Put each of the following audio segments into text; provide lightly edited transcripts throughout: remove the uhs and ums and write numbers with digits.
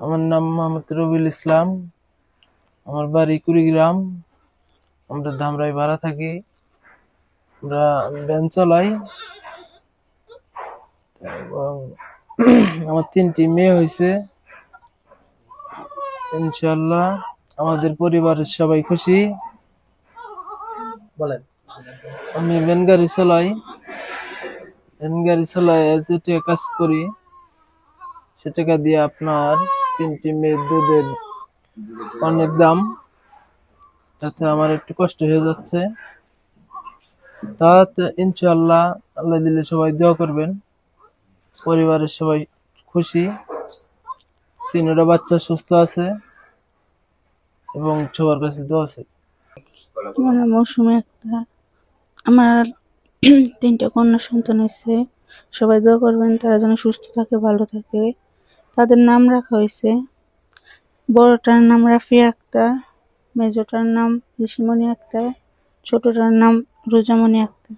আমার নাম মোহাম্মদ রবিউল ইসলাম। আমার বাড়ি কুড়িগ্রাম। আমরা ধামরাই ভাড়া থাকি। আমরা ভ্যান চালাই এবং আমার 3টি মেয়ে হয়েছে। ইনশাআল্লাহ আমাদের পরিবারের সবাই খুশি। বলেন, আমি ভ্যান গাড়ি চালাই। যেটা কাজ করি সে টাকা দিয়ে আপনার 3টি মেয়ের দুধের অনেক দাম, তাতে আমার একটু কষ্ট হয়ে যাচ্ছে। তাতে ইনশাআল্লাহ আল্লাহ দিলে সবাই দোয়া করবেন। পরিবারের সবাই খুশি, 3টা বাচ্চা সুস্থ আছে এবং সবার কাছে দোয়া আছে। আমার নাম মৌসুমী আক্তার। আমার 3টা কন্যা সন্তান হয়েছে। সবাই দোয়া করবেন তারা যেন সুস্থ থাকে, ভালো থাকে। তাদের নাম রাখা হয়েছে, বড়টার নাম রাফিয়া আক্তার, মেজোটার নাম ঋষিমণি আক্তার, ছোটটার নাম রোজামণি আক্তার।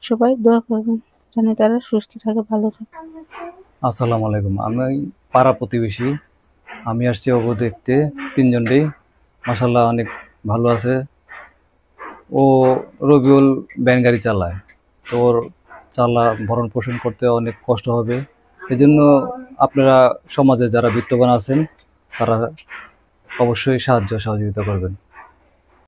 সবাই দোয়া করবেন যেন তারা সুস্থ থাকে, ভালো থাকে। আসসালামু আলাইকুম। আমি পাড়া প্রতিবেশী। আমি আসছি অবু দেখতে। 3জনই মাশাআল্লাহ অনেক ভালো আছে। ও রবিউল ভ্যান গাড়ি চালায়, তো ওর ভরণ পোষণ করতে অনেক কষ্ট হবে। এজন্য আপনারা সমাজে যারা বিত্তবান আছেন তারা অবশ্যই সাহায্য সহযোগিতা করবেন।